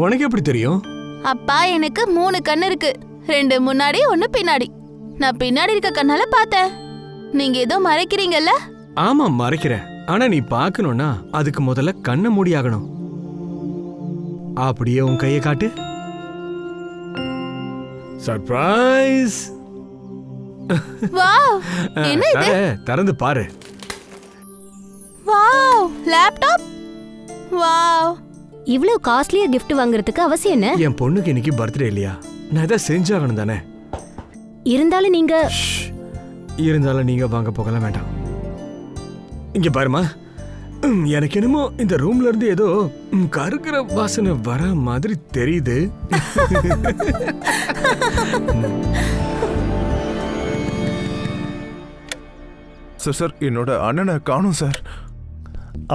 உனக்கு எப்படி தெரியும்? அப்பா, எனக்கு 3 கண்ணு இருக்கு, 2 முன்னாடி 1 பின்னாடி. நான் பின்னாடி இருக்க கண்ணால பார்த்தேன். நீங்க ஏதோ மறைக்கிறீங்கல்ல? ஆமா, மறைக்கிறேன். ஆனா நீ பார்க்கணும்னா அதுக்கு முதல்ல கண்ணை மூடியாகணும். அப்படியே உன் கையை காட்டு. சர்ப்ரைஸ்! வாவ், என்ன இது? திறந்து பாரு. Wow, laptop. வாவ், இவ்வளவு காஸ்ட்லியா gift வாங்குறதுக்கு அவசியம் என்ன? என் பொண்ணுக்கு இன்னைக்கு பர்த்டே இல்லையா? நான் இதை செஞ்சாகணும் தானே. இருந்தாலும் நீங்க இருந்தாலும் நீங்க வாங்க போகலாம் வேண்டாம். இங்க பாருமா, எனக்கு என்னமோ இந்த ரூம்ல இருந்து ஏதோ கருக்கிற வாசனை வர மாதிரி தெரியுது. சார், என்னோட அண்ணனை காணும் சார்.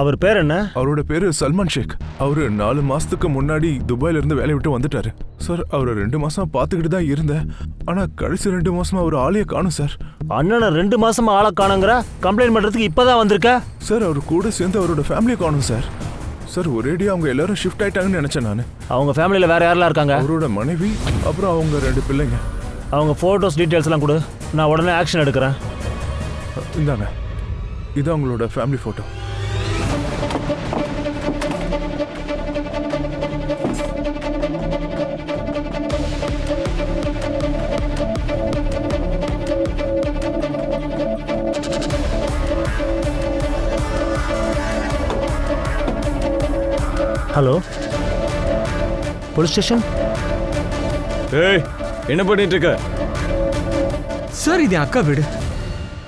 அவர் பேர் என்ன? அவரோட பேரு சல்மான் ஷேக். அவரு 4 மாசத்துக்கு முன்னாடி துபாயில இருந்து வேலையை விட்டு வந்துட்டாரு சார். அவரை 2 மாசமா பாத்துக்கிட்டு தான் இருந்தேன். ஆனா கடைசி 2 மாசமா அவர் ஆளையே காணும் சார். அண்ணனை 2 மாசமா ஆளை காணுங்கிற கம்ப்ளைண்ட் பண்றதுக்கு இப்பதான் வந்திருக்க? சார், அவர் கூட சேர்ந்து அவரோட ஃபேமிலியை காணும் சார். சார், ஒரேடி அவங்க எல்லாரும் ஷிஃப்ட் ஆயிட்டாங்கன்னு நினைச்சேன் நான். அவங்க ஃபேமிலியில வேற யாரெல்லாம் இருக்காங்க? அவரோட மனைவி, அப்புறம் அவங்க 2 பிள்ளைங்க. அவங்க போட்டோஸ் டீடைல்ஸ் எல்லாம் கொடு, நான் உடனே ஆக்ஷன் எடுக்கிறேன். இந்தாங்க, இது அவங்களோட family photo. Hello, police station. ஏய், என்ன பண்ணிட்டு இருக்க? சார், இது என் அக்கா வீடு.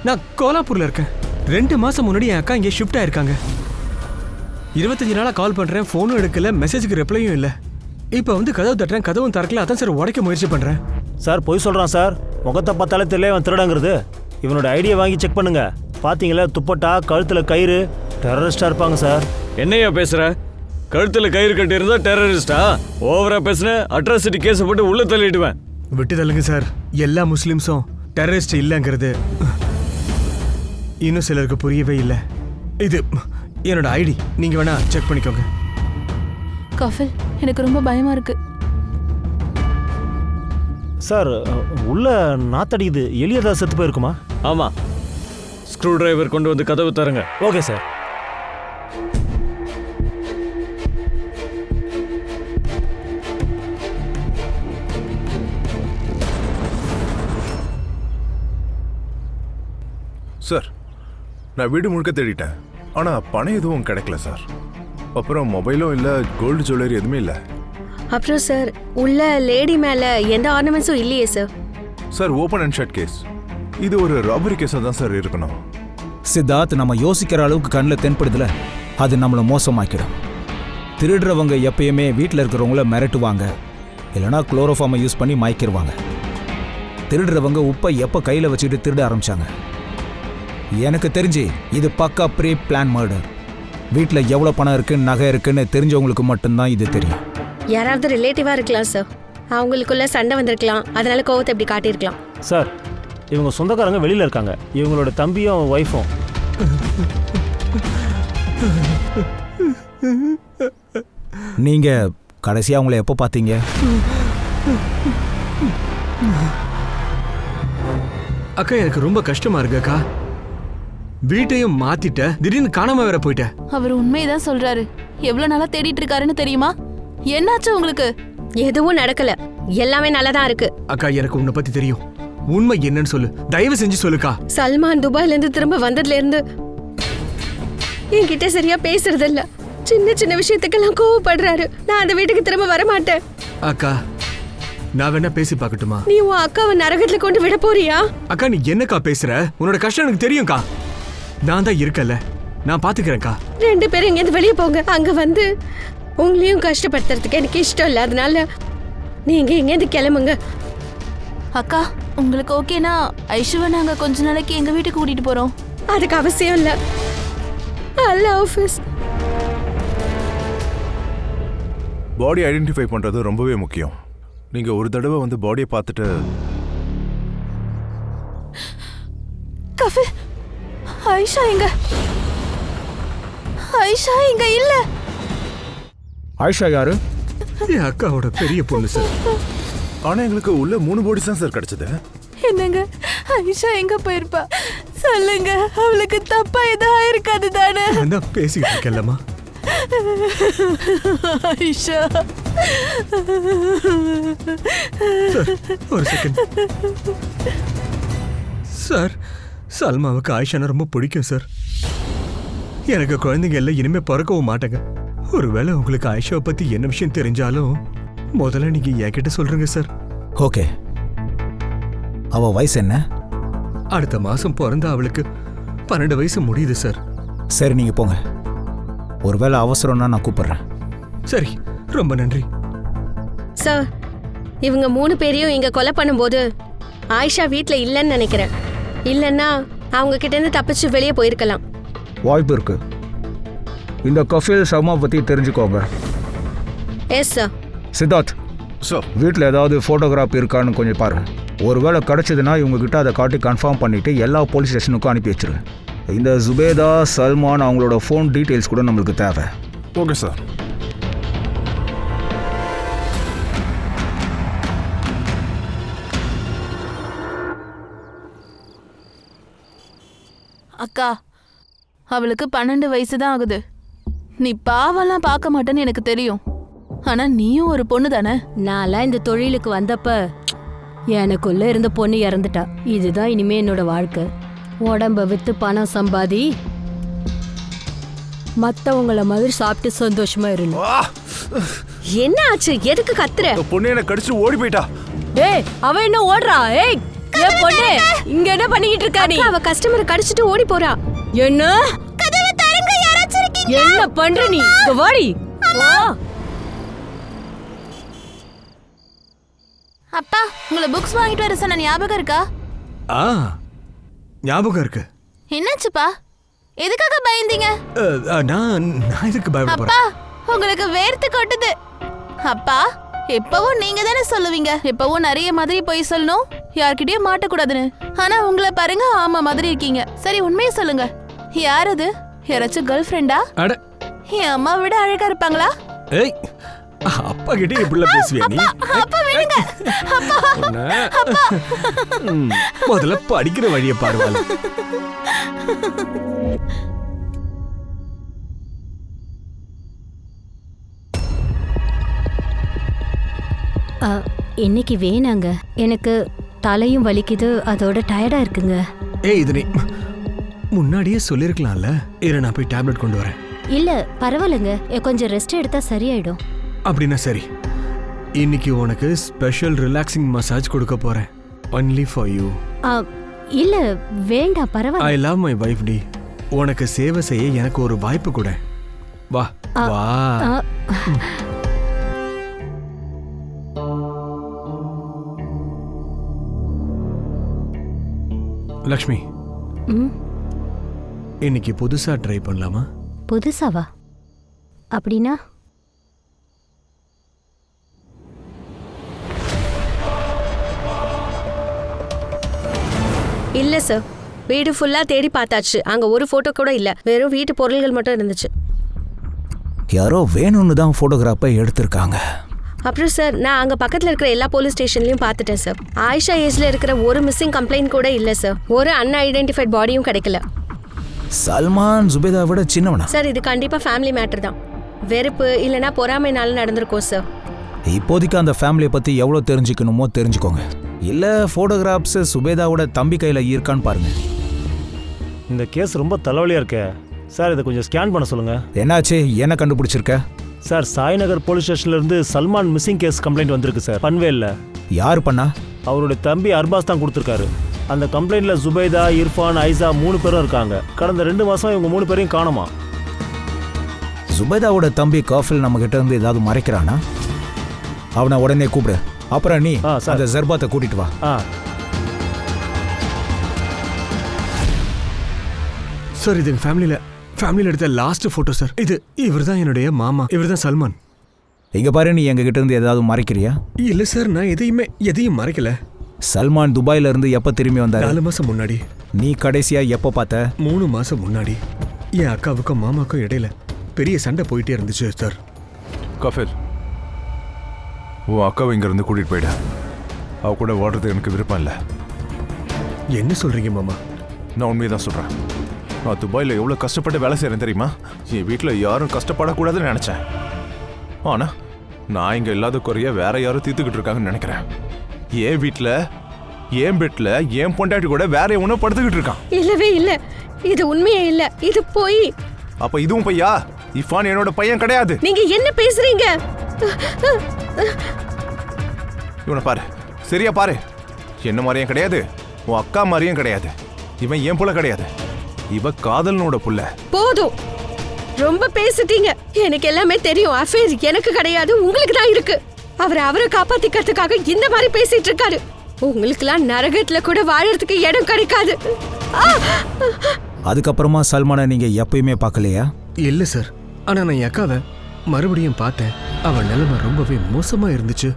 நான் கோலாப்பூர்ல இருக்கேன். 2 மாசம் முன்னாடி என் அக்கா இங்கே ஷிஃப்ட் ஆயிருக்காங்க. 25 நாளா கால் பண்றேன், போனும் எடுக்கல, மெசேஜுக்கு ரிப்ளையும் இல்லை. இப்போ வந்து கதவு தட்டுறேன், கதவும் திறக்கல. அதான் சார் உடைக்க முயற்சி பண்றேன். சார், பொய் சொல்றான் சார். முகத்தை பார்த்தாலே தெரியல இவன் திருடங்கிறது. இவனோட ஐடியா வாங்கி செக் பண்ணுங்க. பாத்தீங்களா, துப்பட்டா, கழுத்துல கயிறு, டெரரிஸ்டா இருப்பாங்க சார். என்னையா பேசுற? கழுத்துல கயிறு கட்டி இருந்தா டெரரிஸ்டா? ஓவரா பேசுன, அட்ராசிட்டி கேஸ் போட்டு உள்ள தள்ளிடுவேன். விட்டு தள்ளுங்க சார். எல்லா முஸ்லிம்ஸும் டெரரிஸ்ட் இல்லைங்கிறது இன்னும் சிலருக்கு புரியவே இல்லை. இது என்னோட ஐடி, நீங்க வேணா செக் பண்ணிக்கோங்க. கஃபில், எனக்கு ரொம்ப பயமா இருக்கு. சார், உள்ள நாத்தடிக்குது. எலியதா செத்து போயிருக்குமா? ஆமா, ஸ்க்ரூ டிரைவர் கொண்டு வந்து கதவு தருங்க. Okay sir. சார், நான் வீடு முழுக்க தேடிட்டேன். ஆனா பணம் எதுவும் கிடைக்கல சார். அப்புறம் மொபைலும் இல்ல, கோல்டு ஜுவல்லரி எதுவுமே இல்ல. அப்புறம் சார், உள்ள லேடி மேல எந்த ஆர்னமெண்ட்ஸும் இல்லையே sir. Sir, open and shut case. இது ஒரு ராபரி கேஸா தான் சார் இருக்கணும். சித்தார்த், நம்ம யோசிக்கிற அளவுக்கு கண்ணில் தென்படுதுல, அது நம்மளை மோசமாக்கிடும். திருடுறவங்க எப்பயுமே வீட்டில் இருக்கிறவங்கள மிரட்டுவாங்க, இல்லைனா குளோரோஃபார்மை யூஸ் பண்ணி மயக்கிடுவாங்க. திருடுறவங்க உப்பை எப்போ கையில் வச்சுக்கிட்டு திருட ஆரம்பிச்சாங்க. எனக்கு தெரிஞ்சு இது பக்கா ப்ரீ பிளான் மர்டர். வீட்டில் எவ்வளோ பணம் இருக்குன்னு, நகை இருக்குன்னு தெரிஞ்சவங்களுக்கு மட்டும்தான் இது தெரியும். யாராவது ரிலேட்டிவா இருக்கலாம் சார். அவங்களுக்குள்ள சண்டை வந்திருக்கலாம், அதனால கோவத்தை இப்படி காட்டியிருக்கலாம். சார், இவங்க சொந்தக்காரங்க வெளியில இருக்காங்க. இவங்களோட தம்பியும் ஒய்ஃபும். நீங்க கடைசியா அவங்கள எப்போ பார்த்தீங்க? அக்கா, எனக்கு ரொம்ப கஷ்டமா இருக்கு அக்கா. வீட்டையும் மாத்திட்ட, திடீர்னு காணாம வேற போயிட்ட. அவர் உண்மைதான் சொல்றாரு. எவ்வளவு நாளா தேடிட்டு இருக்காருன்னு தெரியுமா? என்னாச்சு உங்களுக்கு? எதுவும் நடக்கல, எல்லாமே நல்லதான் இருக்கு. அக்கா, எனக்கு உன்னை பத்தி தெரியும். உண்மை என்னன்னு சொல்லு, தயவு செஞ்சு சொல்லுக்கா. சல்மான் துபாயில இருந்து திரும்ப வந்ததுல இருந்து என்கிட்ட சரியா பேசுறது இல்ல. சின்ன சின்ன விஷயத்துக்கெல்லாம் கோவப்படுறாரு. நான் அந்த வீட்டுக்கு திரும்ப வர மாட்டேன். அக்கா, நான் வேணா பேசி பார்க்கட்டுமா? நீ உன் அக்காவை நரகத்துல கொண்டு விட போறியா? அக்கா, நீ என்னக்கா பேசுற? உன்னோட கஷ்டம் எனக்கு தெரியும்க்கா. நான் தான் இருக்கல, நான் பாத்துக்கிறேன்க்கா. 2 பேரும் இங்கேருந்து வெளியே போங்க. அங்க வந்து உங்களையும் கஷ்டப்படுத்துறதுக்கு எனக்கு இஷ்டம் இல்லை. அதனால நீங்க இங்கேருந்து கிளம்புங்க. அக்கா, உங்களுக்கு ஓகேனா ஐஷுவை நாங்க கொஞ்ச நாளைக்கு எங்க வீட்டுக்கு கூட்டிட்டு போறோம். அதுக்கு அவசியம் இல்லை. அல்லாஹ் ஹாஃபிஸ். பாடி ஐடென்டிஃபை பண்றது ரொம்பவே முக்கியம். நீங்க ஒரு தடவை வந்து பாடியை பார்த்துட்டு. கஃபில், ஐஷா எங்க? ஐஷா இங்க இல்ல. ஆயிஷா யாரு? என் அக்காவோட பெரிய பொண்ணு சார். ஆனா எங்களுக்கு உள்ள 3 பாடிஸ் தான் சார் கிடைச்சது. என்னங்க ஐஷா எங்க போயிருப்பா? சொல்லுங்க, அவளுக்கு தப்பா எதுவும் ஆயிருக்காது தானே? நான் தான் பேசிக்கிட்டு இருக்கேன்லம்மா. ஐஷா சார் ஒரு செகண்ட் சார். சல்மாவுக்கு ஆயிஷானா ரொம்ப பிடிக்கும் சார். எனக்கு குழந்தைங்க எல்லாம் இனிமே பிறக்கவும் மாட்டாங்க. ஒருவேளை உங்களுக்கு ஆயிஷாவை பத்தி என்ன விஷயம் தெரிஞ்சாலும் முதல்ல நீங்க என்கிட்ட சொல்றீங்க சார். ஓகே, அவ வயசு என்ன? அடுத்த மாசம் பிறந்த அவளுக்கு 12 வயசு முடியுது சார். சரி, நீங்க போங்க. ஒருவேளை அவசரம்னா நான் கூப்பிடுறேன். சரி, ரொம்ப நன்றி சார். இவங்க 3 பேரையும் இங்க கொலை பண்ணும்போது ஆயிஷா வீட்ல இல்லைன்னு நினைக்கிறேன். இல்லைன்னா அவங்க கிட்ட இருந்து தப்பிச்சு வெளியே போயிருக்கலாம். வாய்ப்பு இருக்கு. இந்த கஃபீல் சர்மா பத்தி தெரிஞ்சுக்கோங்க. Yes sir. சித்தார்த், சார் வீட்டில் ஏதாவது ஃபோட்டோகிராஃப் இருக்கான்னு கொஞ்சம் பாருங்க. ஒருவேளை கிடைச்சதுன்னா இவங்ககிட்ட அதை காட்டி கன்ஃபார்ம் பண்ணிட்டு எல்லா போலீஸ் ஸ்டேஷனுக்கும் அனுப்பி வச்சிரு. இந்த ஜுபேதா, சல்மான் அவங்களோட ஃபோன் டீட்டெயில்ஸ் கூட நம்மளுக்கு தேவை. Okay sir. அக்கா, அவளுக்கு 12 வயசு தான் ஆகுது. நீ பாவெல்லாம் பார்க்க மாட்டேன்னு எனக்கு தெரியும். ஆனா நீயும் ஒரு பொண்ணு தானே? நான்லாம் இந்த தொழிலுக்கு வந்தப்ப எனக்குள்ள இருந்த பொண்ணு இறந்துட்டா. இதுதான் இனிமே என்னோட வாழ்க்கை. உடம்ப வித்து பணம் சம்பாதி மத்தவங்கள மாதிரி சாப்பிட்டு சந்தோஷமா இருந்தோம். என்ன ஆச்சு? எதுக்கு கத்துற? பொண்ணு என்ன கடிச்சு ஓடி போயிட்டா. ஏய், அவ என்ன ஓடுறா? ஏய், ஏ பொண்ணு, இங்க என்ன பண்ணிக்கிட்டு இருக்கா நீ? அவ கஸ்டமரை கடிச்சிட்டு ஓடி போறா. என்ன என்ன பண்ற நீ? இங்க வாடி. வா. அப்பா, உங்களை புக்ஸ் வாங்கிட்டு வர சொன்ன ஞாபகம் இருக்கா? ஞாபகம் இருக்கு. என்னாச்சுப்பா? எதுக்காக பயந்தீங்க? நான் இதுக்கு பயப்பட அப்பா, போறேன். உங்களுக்கு வேர்த்து கொட்டுது. அப்பா, எப்பவும் நீங்க தானே சொல்லுவீங்க, எப்பவும் நிறைய மாதிரி போய் சொல்லணும், யார்கிட்டயும் மாட்டக்கூடாதுன்னு. ஆனா உங்களை பாருங்க, ஆமா மாதிரி இருக்கீங்க. சரி, உண்மையை சொல்லுங்க. யார் அது? யாராச்சும் கேர்ள் ஃப்ரெண்டா? அட, என் அம்மா விட அழகா இருப்பாங்களா? ஏய், அப்பா கிட்டே இப்படிலாம் பேசுவியா நீ? அப்பா விடுங்க. அப்பா, முதல்ல படிக்கிற வழியை பாருவாள். இன்னைக்கு வேணாங்க, எனக்கு தலையும் வலிக்குது, அதோட டயர்டா இருக்குங்க. ஏய், இது நீ முன்னாடியே சொல்லிருக்கலாம்ல. இரு, நான் போய் டேப்லெட் கொண்டு வரேன். இல்ல பரவாயில்லைங்க, கொஞ்சம் ரெஸ்ட் எடுத்தா சரியாயிடும். அப்படின்னா சரி. இன்னைக்கு உனக்கு ஸ்பெஷல் ரிலாக்ஸிங் மசாஜ் கொடுக்க போறேன். Only for you. இல்ல வேண்டாம், பரவாயில்ல. ஐ லவ் மை வைஃப் டி. உனக்கு சேவை செய்ய எனக்கு ஒரு வாய்ப்பு கொடு. வா வா. லக்ஷ்மி, இன்னைக்கு புதுசா ட்ரை பண்ணலாமா? புதுசாவா? அப்படின்னா? இல்ல சார், வீடு ஃபுல்லா தேடி பார்த்தாச்சு. அங்க ஒரு போட்டோ கூட இல்ல, வெறும் வீட்டு பொருள்கள் மட்டும் இருந்துச்சு. யாரோ வேணும்னு தான் ஃபோட்டோகிராஃபை எடுத்திருக்காங்க. அப்புறம் சார், நான் அங்க பக்கத்துல இருக்கிற எல்லா போலீஸ் ஸ்டேஷன்லயும் பார்த்துட்டேன் சார். ஆயிஷா ஏஜ்ல இருக்கிற ஒரு மிஸ்ஸிங் கம்ப்ளைண்ட் கூட இல்ல சார். ஒரு அன்ஐடென்டிஃபைட் பாடியும் கிடைக்கல. சல்மான் ஜுபேதா விட சின்னவனா? சார், இது கண்டிப்பா ஃபேமிலி மேட்டர் தான். வெறுப்பு இல்லனா பொறாமைனால நடந்திருக்கும் சார். இப்போதைக்கு அந்த ஃபேமிலியை பத்தி எவ்வளவு தெரிஞ்சுக்கணுமோ தெரிஞ்சுக்கோங்க. இல்ல ஃபோட்டோகிராஃப்ஸ் சுபேதாவோட தம்பி கையில இருக்கான்னு பாருங்க. இந்த கேஸ் ரொம்ப தலைவலியா இருக்கே சார், இதை கொஞ்சம் ஸ்கேன் பண்ண சொல்லுங்க. என்னாச்சு? என்ன கண்டுபிடிச்சிருக்க? சார், சாய்நகர் போலீஸ் ஸ்டேஷன்ல இருந்து சல்மான் மிஸ்ஸிங் கேஸ் கம்ப்ளைண்ட் வந்திருக்கு சார். பன்வேல்ல. யார் பண்ணா? அவருடைய தம்பி அர்பாஸ் தான் கொடுத்துருக்காரு. அந்த கம்ப்ளைண்ட்ல ஜுபைதா, இர்ஃபான், ஐசா 3 பேரும் இருக்காங்க. கடந்த 2 மாசம் இவங்க 3 பேரையும் காணோமா. ஜுபைதாவோட தம்பி காஃபில் நம்ம கிட்ட இருந்து ஏதாவது மறைக்கிறானா? அவனை உடனே கூப்பிடு. அப்புறம் நீ அந்த ஜர்பாத்தை கூட்டிட்டு வா. சார், இது ஃபேமிலியில எடுத்த லாஸ்ட் போட்டோ சார். இவர் தான் என்னுடைய மாமா. இவர் தான் சல்மான். இங்க பாரு, நீ எங்க கிட்ட இருந்து ஏதாவது மறைக்கிறியா? இல்ல சார், நான் எதையும் மறைக்கல. சல்மான் துபாயில இருந்து எப்ப திரும்பி வந்தாரு? 4 மாசம் முன்னாடி. நீ கடைசியா எப்ப பார்த்த? 3 மாசம் முன்னாடி. என் அக்காவுக்கும் மாமாக்கும் இடையில பெரிய சண்டை போயிட்டே இருந்துச்சு சார். கஃபில், உன் அக்காவை இங்கேருந்து கூட்டிகிட்டு போயிடு. அவ கூட ஓடுறதுக்கு எனக்கு விருப்பம் இல்லை. என்ன சொல்றீங்க மாமா? நான் உண்மையை தான் சொல்கிறேன். நான் துபாயில் எவ்வளோ கஷ்டப்பட்டு வேலை செய்கிறேன் தெரியுமா? என் வீட்டில் யாரும் கஷ்டப்படக்கூடாதுன்னு நினச்சேன். ஆனால் நான் இங்கே இல்லாத குறைய வேற யாரும் தீர்த்துக்கிட்டு இருக்காங்கன்னு நினைக்கிறேன். என் வீட்டில் என் பெட்டில் என் பொண்டாட்டி கூட வேற எவனோ படுத்துக்கிட்டு இருக்கான். இல்லவே இல்ல, இது உண்மையே இல்ல, இது போய். அப்ப இதுவும் பையா? இஃபான் என்னோட பையன் கிடையாது. நீங்க என்ன பேசுறீங்க? இவனை பாரு, சரியா பாரு. என்ன மாதிரியும் கிடையாது, உன் அக்கா மாதிரியும் கிடையாது. இவன் என் புள்ள கிடையாது, இவ காதலனோட புள்ள. போதும், ரொம்ப பேசிட்டீங்க. எனக்கு எல்லாமே தெரியும். அஃபேர் எனக்கு கிடையாது, உங்களுக்கு தான் இருக்கு. அவரை காப்பாத்திக்கிறதுக்காக இந்த மாதிரி பேசிட்டு இருக்காரு. உங்களுக்குலாம் நரகத்துல கூட வாழறதுக்கு இடம் கிடைக்காது. அதுக்கப்புறமா சல்மானை நீங்க எப்பயுமே பார்க்கலையா? இல்ல சார், ஆனா நான் என் அக்காவை மறுபடியும் பார்த்தேன். அவன் நிலைமை ரொம்பவே மோசமா இருந்துச்சு.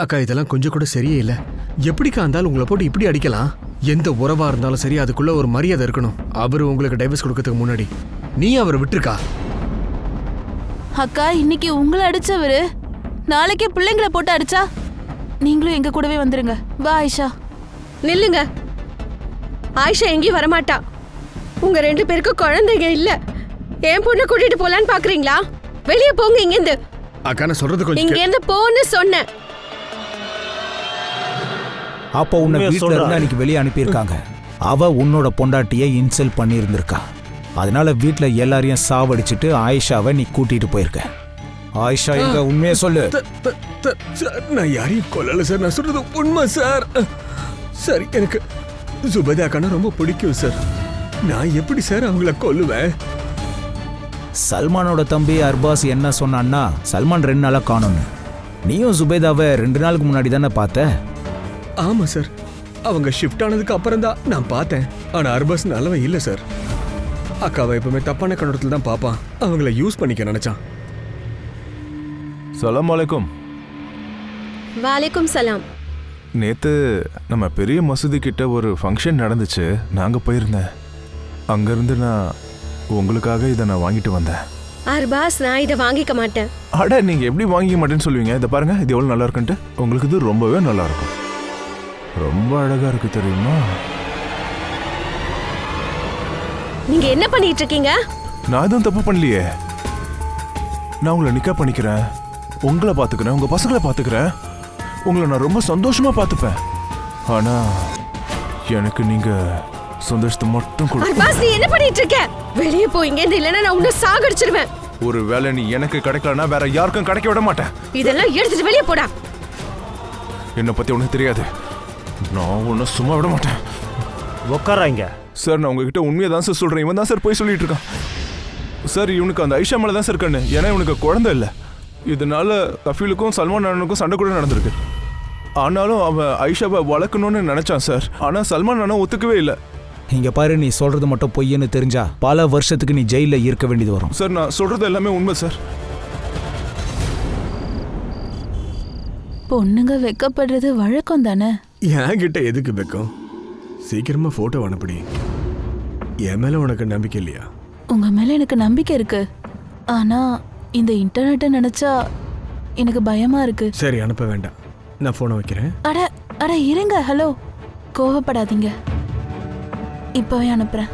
அக்கா, இதெல்லாம் கொஞ்சம் கூட சரியே இல்லை. எப்படிக்கா இருந்தாலும் உங்களை போட்டு இப்படி அடிக்கலாம்? எந்த உறவா இருந்தாலும் சரி, அதுக்குள்ள ஒரு மரியாதை இருக்கணும். அவரு உங்களுக்கு டைவர்ஸ் கொடுக்கறதுக்கு முன்னாடி நீ அவரை விட்டுருக்கா? அக்கா, இன்னைக்கு உங்களை அடிச்சவரு நாளைக்கே பிள்ளைங்களை போட்டு அடிச்சா நீங்களும் எங்க கூடவே வந்துருங்க. வா ஆயிஷா. நில்லுங்க. ஆயிஷா எங்கேயும் வரமாட்டா. உங்க 2 பேருக்கும் குழந்தைங்க இல்ல. என் பொண்ணை கூட்டிட்டு போலான்னு பாக்குறீங்களா? வெளியே போங்க இங்கிருந்து. அக்கா, நான் சொல்றது கொஞ்சம் இங்க இருந்து போன்னு சொன்னேன். அப்போ உன்னை வீட்டுல இருந்து அன்னைக்கு வெளியே அனுப்பியிருக்காங்க. அவ உன்னோட பொண்டாட்டியை இன்சல்ட் பண்ணி இருந்திருக்கா. அதனால வீட்டுல எல்லாரையும் சாவடிச்சிட்டு ஆயிஷாவை நீ கூட்டிட்டு போயிருக்க. ஆயிஷா எங்க? உண்மையை சொல்லு. சார், நான் யாரையும் கொல்லல சார். நான் சொல்றது உண்மை சார். சரி, எனக்கு சுபேதா அக்கானா ரொம்ப பிடிக்கும் சார். நான் எப்படி சார் அவங்கள கொல்லுவேன்? சல்மானோட தம்பி அர்பாஸ் என்ன சொன்னான்னா, சல்மான் 2 நாளா காணோன்னு. நீயும் சுபேதாவை 2 நாளுக்கு முன்னாடி தானே பார்த்த? ஆமா சார், அவங்க ஷிஃப்ட் ஆனதுக்கு அப்புறம் தான் நான் பார்த்தேன். ஆனா அர்பாஸ் நல்லவன் இல்ல சார். அக்காவை எப்பவுமே தப்பான கண்ணோட்டத்தில் தான் பார்ப்பான். அவங்கள யூஸ் பண்ணிக்க நினைச்சான். சலாம் அலைக்கும். வாலைக்கும் சலாம். நேத்து நம்ம பெரிய மசூதி கிட்ட ஒரு ஃபங்க்ஷன் நடந்துச்சு. நாங்க போயிருந்தேன். அங்கிருந்து நான் உங்களுக்காக இதை நான் வாங்கிட்டு வந்தேன். அர்பாஸ், நான் இதை வாங்கிக்க மாட்டேன். அட, நீங்க எப்படி வாங்கிக்க மாட்டேன்னு சொல்லுவீங்க? இதை பாருங்க, இது எவ்வளவு நல்லா இருக்குன்ட்டு. உங்களுக்கு இது ரொம்பவே நல்லா இருக்கும். ரொம்ப அழகா இருக்கு தெரியுமா? நீங்க என்ன பண்ணிட்டு இருக்கீங்க? நான் எதுவும் தப்பு பண்ணலையே. நான் உங்களை நிக்கா பண்ணிக்கிறேன், உங்களை பாத்துக்கிறேன், உங்க பசங்களை பாத்துக்கிறேன். உங்களை நான் ரொம்ப சந்தோஷமா பாத்துப்பேன். ஆனா எனக்கு நீங்க சந்தோஷத்தை மட்டும் கொடுங்க. அர்பாஸ், நீ என்ன பண்ணிட்டு இருக்க? வெளியே போயிங்க, இல்லைன்னா நான் உன்னை சாகடிச்சிருவேன். ஒரு வேளை நீ எனக்கு கிடைக்கலன்னா வேற யாருக்கும் கிடைக்க விட மாட்டேன். இதெல்லாம் எடுத்துட்டு வெளியே போடா. என்னை பத்தி உனக்கு தெரியாது. நான் உன்னை சும்மா விட மாட்டேன். உட்காராங்க சார். நான் உங்ககிட்ட உண்மையை தான் சார் சொல்றேன். இவன் தான் சார் போய் சொல்லிட்டு இருக்கான். சார், இவனுக்கு அந்த ஐஷா மேலே தான் சார் கண்ணு. ஏன்னா இவனுக்கு குழந்தை இல்லை. இதனால கஃபீலுக்கும் சல்மான் அண்ணனுக்கும் சண்டை கூட நடந்திருக்கு. ஆனாலும் அவன் ஐஷாவை வளர்க்கணும்னு நினைச்சான் சார். ஆனா சல்மான் அண்ணன் ஒத்துக்கவே இல்லை. இங்க பாரு, நீ சொல்றது மட்டும் பொய்ன்னு தெரிஞ்சா பல வருஷத்துக்கு நீ ஜெயில இருக்க வேண்டியது வரும். சார், நான் சொல்றது எல்லாமே உண்மை சார். பொண்ணுங்க வெக்கப்படுறது வழக்கம் தானே. என்கிட்ட எதுக்கு வெக்கம்? சீக்கிரமா போட்டோ அனுப்படி. என் மேல உனக்கு நம்பிக்கை இல்லையா? உங்க மேல எனக்கு நம்பிக்கை இருக்கு. ஆனா இந்த இன்டர்நெட்டை நினைச்சா எனக்கு பயமா இருக்கு. சரி, அனுப்ப வேண்டாம். நான் போனை வைக்கிறேன். அட அட இருங்க. ஹலோ, கோவப்படாதீங்க. இப்பவே அனுப்புறேன்.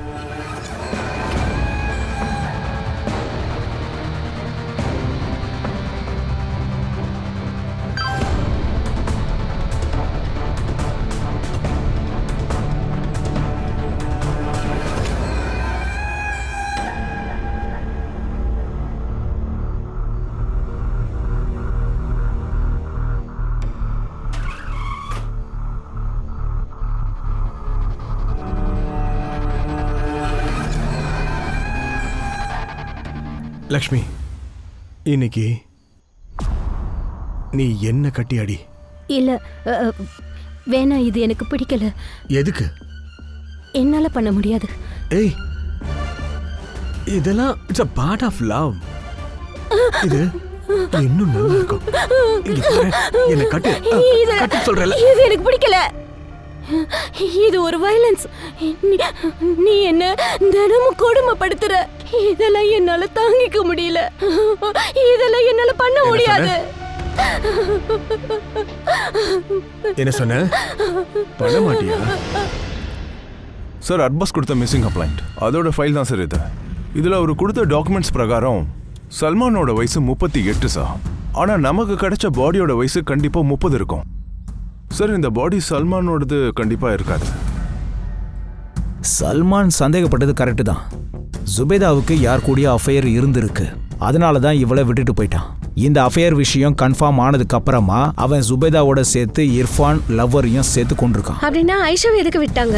லக்ஷ்மி, இன்னைக்கு நீ என்ன கட்டி அடி. இல்ல வேணாம், இது எனக்கு பிடிக்கல. எதுக்கு? என்னால பண்ண முடியாது. ஏய், இதெல்லாம் it's a part of love. இது இன்னும் நல்லா இருக்கும். இங்க பாரு, என்ன கட்டு கட்டு சொல்றல. இது எனக்கு பிடிக்கல. இது ஒரு வயலன்ஸ். நீ என்ன தினமும் கொடுமைப்படுத்துற. இதெல்லாம் என்னால தாங்கிக்க முடியல. இதெல்லாம் என்னால பண்ண முடியாது. என்ன சொன்ன? பண்ண மாட்டியா? சார் அர்பாஸ் கொடுத்த மிஸ்ஸிங் கம்ப்ளைண்ட் அதோட ஃபைல் தான் சார் இது. இதில் அவர் கொடுத்த டாக்குமெண்ட்ஸ் பிரகாரம் சல்மானோட வயசு 38 சார். ஆனால் நமக்கு கிடைச்ச பாடியோட வயசு கண்டிப்பாக 30 இருக்கும். சார் இந்த பாடி சல்மானோடது கண்டிப்பாக இருக்காது. சல்மான் சந்தேகப்பட்டது கரெக்டு தான். ஜுபேதாவுக்கு யார் கூடிய அஃபையர் இருந்திருக்கு, அதனால தான் இவளை விட்டுட்டு போயிட்டான். இந்த அஃபையர் விஷயம் கன்ஃபார்ம் ஆனதுக்கு அப்புறமா அவன் ஜுபேதாவோட சேர்த்து இர்ஃபான் லவ்வரையும் சேர்த்து கொண்டிருக்கான். அப்படின்னா ஐஷாவை எதுக்கு விட்டாங்க?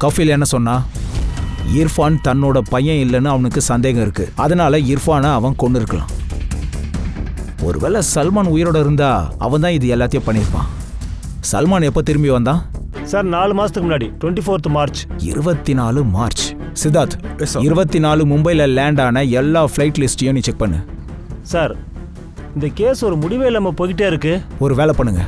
கஃபீல் என்ன சொன்னா, இர்ஃபான் தன்னோட பையன் இல்லைன்னு அவனுக்கு சந்தேகம் இருக்கு, அதனால இர்ஃபானை அவன் கொண்டு இருக்கலாம். ஒருவேளை சல்மான் உயிரோட இருந்தா அவன் தான் இது எல்லாத்தையும் பண்ணியிருப்பான். சல்மான் எப்போ திரும்பி வந்தான்? சார் 4 மாசத்துக்கு முன்னாடி 24 மார்ச். 24 மார்ச். சித்தார்த், 24 மும்பையில் லேண்ட் ஆன எல்லா ஃப்ளைட் லிஸ்ட்டையும் நீ செக் பண்ணு. சார் இந்த கேஸ் ஒரு முடிவே இல்லாமல் போய்கிட்டே இருக்கு. ஒரு வேலை பண்ணுங்க,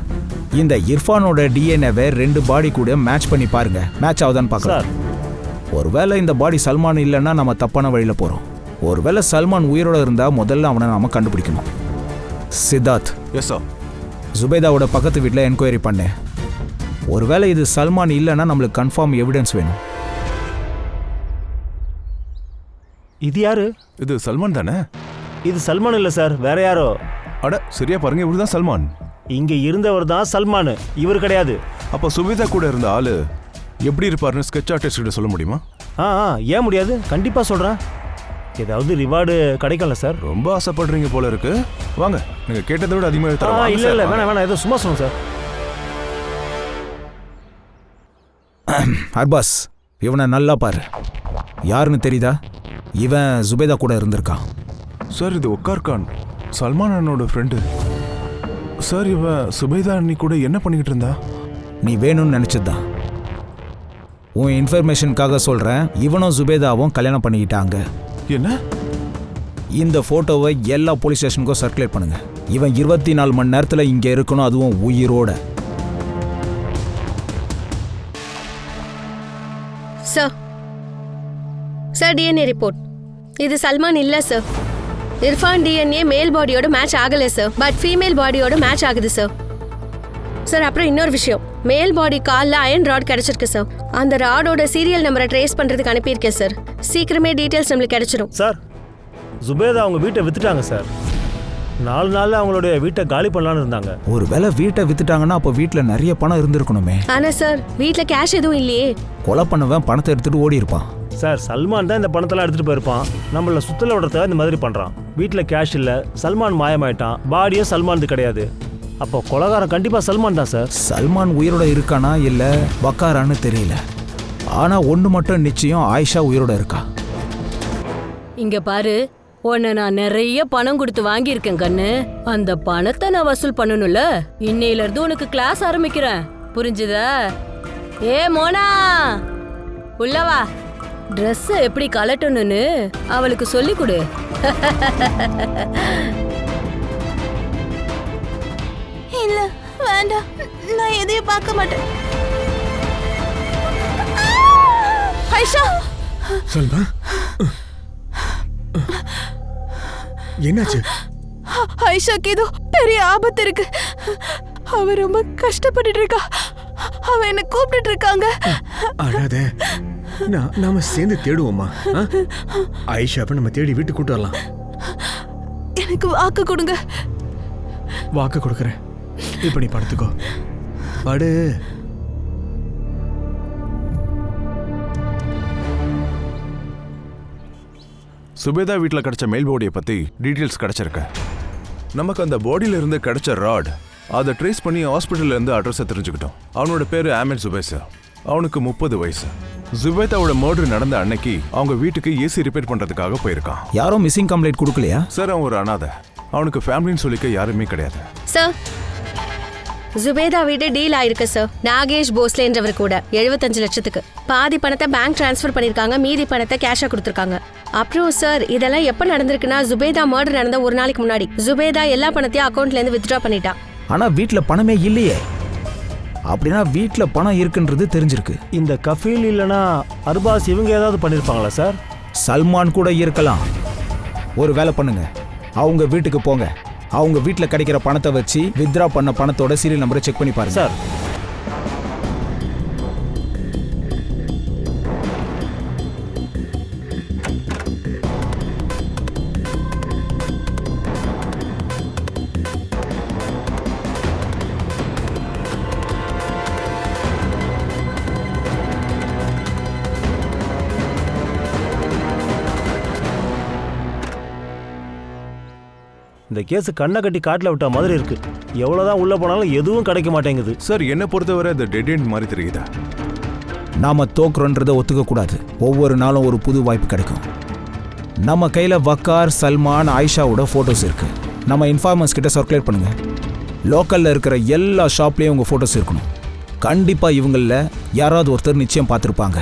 இந்த இர்ஃபானோட டிஎன்ஏவை 2 பாடி கூட மேட்ச் பண்ணி பாருங்க, மேட்ச் ஆகுதான்னு பார்க்கலாம். சார் ஒருவேளை இந்த பாடி சல்மான் இல்லைன்னா நம்ம தப்பான வழியில் போகிறோம். ஒருவேளை சல்மான் உயிரோட இருந்தால் முதல்ல அவனை நாம கண்டுபிடிக்கணும். Siddharth, yes sir. ஜுபேதாவோட பக்கத்து வீட்டில் என்கொயரி பண்ணேன். ஒருவேளை இது சல்மான் இல்லைன்னா நம்மளுக்கு கன்ஃபார்ம் எவிடன்ஸ் வேணும். இது யாரு? இது சல்மான் தானே? இது சல்மான் இல்லை சார், வேற யாரோ. அட சரியா பாருங்க, இவர் தான் சல்மான். இங்க இருந்தவர் தான் சல்மான், இவர் கிடையாது. அப்போ சுபேதா கூட இருந்த ஆளு எப்படி இருப்பாருன்னு ஸ்கெட்ச் ஆர்டிஸ்ட் கிட்ட சொல்ல முடியுமா? ஏன் முடியாது? கண்டிப்பா சொல்றேன். ஏதாவது ரிவார்டு கிடைக்கல சார்? ரொம்ப ஆசைப்படுறீங்க போல இருக்கு. வாங்க, நீங்க கேட்டதை விட அதிகமாக இல்ல இல்ல வேணாம் வேணாம், ஏதோ சும்மா சொல்லுங்க சார். அர்பாஸ், இவனை நல்லா பாரு. யாருன்னு தெரியுதா? இவன் ஜுபேதா கூட இருந்திருக்கான். சார் இது ஒக்கார் கான், சல்மான் அண்ணனோட ஃப்ரெண்டு. சார் இவன் சுபேதா அண்ணி கூட என்ன பண்ணிக்கிட்டு இருந்தா? நீ வேணும்னு நினைச்சதுதான். உன் இன்ஃபர்மேஷனுக்காக சொல்றேன், இவனும் ஜுபேதாவும் கல்யாணம் பண்ணிக்கிட்டாங்க. என்ன? இந்த போட்டோவை எல்லா போலீஸ் ஸ்டேஷனுக்கும் சர்க்குலேட் பண்ணுங்க. இவன் 24 மணி நேரத்தில் இங்கே இருக்கணும், அதுவும் உயிரோட. Sir DNA report. இது சல்மான் இல்ல சார். இர்ஃபான் டிஎன்ஏ மேல் பாடியோட மேட்ச் ஆகல சார், பட் ஃபீமேல் பாடியோட மேட்ச் ஆகுது சார். சார் அப்புறம் இன்னொரு விஷயம், மேல் பாடி காலில் அயன் ராட் கிடைச்சிருக்கு சார். அந்த ராடோட சீரியல் நம்பரை ட்ரேஸ் பண்றதுக்கு அனுப்பியிருக்கேன் சார். சீக்கிரமே டீட்டெயில்ஸ் நம்மளுக்கு கிடைச்சிடும் சார். ஜுபேதா அவங்க வீட்டை வித்துட்டாங்க சார். 4 நாள்ல அவங்களுடைய வீட்டை காலி பண்ணலான்னு இருந்தாங்க. ஒருவேளை வீட்டை வித்துட்டாங்கன்னா அப்போ வீட்டில் நிறைய பணம் இருந்திருக்கணுமே. ஆனா சார் வீட்டில் கேஷ் எதுவும் இல்லையே. கொலை பண்ணவன் பணத்தை எடுத்துட்டு ஓடி இருப்பான். சார் சல்மான் தான் இந்த பணத்தெல்லாம் எடுத்துட்டு போயிருப்பான். நம்மள சுத்தல விடுறதுக்காக இந்த மாதிரி பண்றான். வீட்டில் கேஷ் இல்லை, சல்மான் மாயமாயிட்டான், பாடியும் சல்மானது கிடையாது. அப்போ கொலைகாரன் கண்டிப்பா சல்மான் தான் சார். சல்மான் உயிரோட இருக்கானா இல்ல வக்காரான்னு தெரியல. ஆனா ஒண்ணு மட்டும் நிச்சயம், ஆயிஷா உயிரோட இருக்கா. இங்க பாரு, உன்னை நான் நிறைய பணம் கொடுத்து வாங்கியிருக்கேன் கண்ணு. அந்த பணத்தை நான் வசூல் பண்ணணும்ல. இன்னையில இருந்து உனக்கு கிளாஸ் ஆரம்பிக்கிறேன், புரிஞ்சுதா? ஏ மோனா, உள்ளவா. ட்ரெஸ் எப்படி கலட்டணும்னு அவளுக்கு சொல்லி கொடு. இல்ல வேண்டாம், நான் எதையும் பார்க்க மாட்டேன். ஐஷா! சல்மா, என்னாச்சு? ஐஷாக்கு ஏதோ பெரிய ஆபத்து இருக்கு. அவ ரொம்ப கஷ்டப்பட்டுட்டு இருக்கா. அவ என்ன கூப்பிட்டு இருக்காங்க. அழாத, நாம சேர்ந்து தேடுவோமா? ஐஷாவை நம்ம தேடி வீட்டுக்கு கூட்டு வரலாம். எனக்கு வாக்கு கொடுங்க. வாக்கு கொடுக்கறேன். இப்ப நீ படுத்துக்கோ, படு. சுபேதா வீட்டில் கிடைச்ச மேல் பாடியை பற்றி டீட்டெயில்ஸ் கிடைச்சிருக்கு. நமக்கு அந்த பாடியில இருந்து கிடைச்ச ராட் அதை ட்ரேஸ் பண்ணி ஹாஸ்பிட்டல்ல இருந்து அட்ரஸை தெரிஞ்சுக்கிட்டோம். அவனோட பேரு ஆமெட் ஜுபேசா. அவனுக்கு 30 வயசு. ஜுபேதாவோட மர்டர் நடந்த அன்னைக்கு அவங்க வீட்டுக்கு ஏசி ரிப்பேர் பண்றதுக்காக போயிருக்கான். யாரும் மிஸ்ஸிங் கம்ப்ளைண்ட் கொடுக்கலையா? சார் அவன் ஒரு அனாதை. அவனுக்கு ஃபேமிலின்னு சொல்லிக்க யாருமே கிடையாது. சார் ஜுபேதா வீடு டீல் ஆயிருக்கு சார். நாகேஷ் போஸ்லேன்றவர் கூட 75 லட்சத்துக்கு பாதி பணத்தை பேங்க் டிரான்ஸ்ஃபர் பண்ணிருக்காங்க, மீதி பணத்தை கேஷா கொடுத்துருக்காங்க. அப்புறம் சார் இதெல்லாம் எப்ப நடந்திருக்குன்னா, ஜுபேதா மர்டர் நடந்த ஒரு நாளைக்கு முன்னாடி ஜுபேதா எல்லா பணத்தையும் அக்கௌண்ட்ல இருந்து வித்ட்ரா பண்ணிட்டா. ஆனா வீட்டுல பணமே இல்லையே. அப்படின்னா வீட்டுல பணம் இருக்குன்றது தெரிஞ்சிருக்கு. இந்த கஃபீல் இல்லனா அர்பாஸ் இவங்க ஏதாவது பண்ணிருப்பாங்களா சார்? சல்மான் கூட இருக்கலாம். ஒரு வேலை பண்ணுங்க, அவங்க வீட்டுக்கு போங்க. அவங்க வீட்டில் கிடைக்கிற பணத்தை வச்சு வித்ரா பண்ண பணத்தோட சீரியல் நம்பரை செக் பண்ணி பாருங்க. சார் இந்த கேஸ் கண்ணை கட்டி காட்டில் விட்ட மாதிரி இருக்கு. எவ்வளோதான் உள்ள போனாலும் எதுவும் கிடைக்க மாட்டேங்குது. சார் என்னை பொறுத்தவரை அது டெட் எண்ட் மாதிரி தெரியுதா? நாம தோக்குறோன்றதை ஒத்துக்க கூடாது. ஒவ்வொரு நாளும் ஒரு புது வாய்ப்பு கிடைக்கும். நம்ம கையில் வக்கார், சல்மான், ஆயிஷாவோட ஃபோட்டோஸ் இருக்கு. நம்ம இன்ஃபார்மர்ஸ் கிட்ட சர்க்குலேட் பண்ணுங்க. லோக்கலில் இருக்கிற எல்லா ஷாப்லேயும் உங்கள் ஃபோட்டோஸ் இருக்கணும். கண்டிப்பாக இவங்களில் யாராவது ஒருத்தர் நிச்சயம் பார்த்துருப்பாங்க.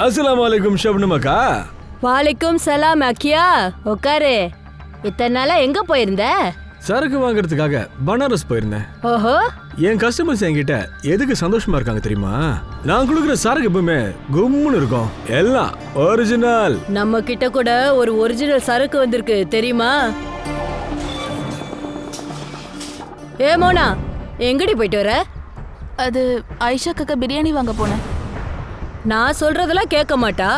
அஸ்ஸலாமு அலைக்கும் ஷப்னம் அக்கா. வாலைக்கும் சலாம் அக்கியா. உட்காரு. இத்தனை நாளா எங்க போயிருந்த? சரக்கு வாங்குறதுக்காக பனாரஸ் போயிருந்தேன். ஓஹோ. என் கஸ்டமர்ஸ் என்கிட்ட எதுக்கு சந்தோஷமா இருக்காங்க தெரியுமா? நான் கொடுக்குற சரக்கு எப்பவுமே கும்முன்னு இருக்கும். எல்லாம் ஒரிஜினல். நம்ம கிட்ட கூட ஒரு ஒரிஜினல் சரக்கு வந்திருக்கு தெரியுமா? ஏ மோனா, எங்கடி போயிட்டு வர? அது ஆயிஷாக்காக பிரியாணி வாங்க போனேன். நான் சொல்றதெல்லாம் கேட்க மாட்டா.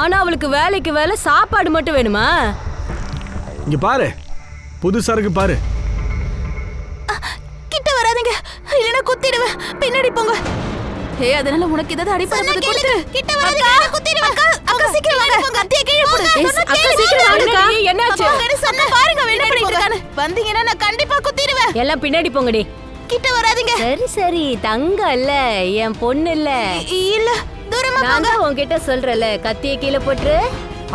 ஆனா அவளுக்கு வேலைக்கு வேலை சாப்பாடு மட்டும் வேணுமா? இங்க பாரு, புது சரக்கு பாரு. கிட்ட வராதீங்க, இல்லனா குத்திடுவேன். பின்னாடி போங்க. அதனால உனக்கு ஏதாவது அடிபடுறது கொடுத்து கிட்ட வராதீங்க, குத்திடுவேன். அக்கா சீக்கிரம் வாங்க. கத்திய கீழ போடு. அக்கா சீக்கிரம் வாங்கக்கா. என்னாச்சு? சொன்ன பாருங்க, என்ன பண்ணிட்டு இருக்கானே. வந்தீங்கன்னா நான் கண்டிப்பா குத்திடுவேன். எல்லாம் பின்னாடி போங்கடி. கிட்ட வராதீங்க. சரி சரி, தங்கம் இல்ல, என் பொண்ணு இல்ல. இல்ல, தூரமா போங்க. நான் தான் உன்கிட்ட சொல்றல, கத்திய கீழ போட்டு.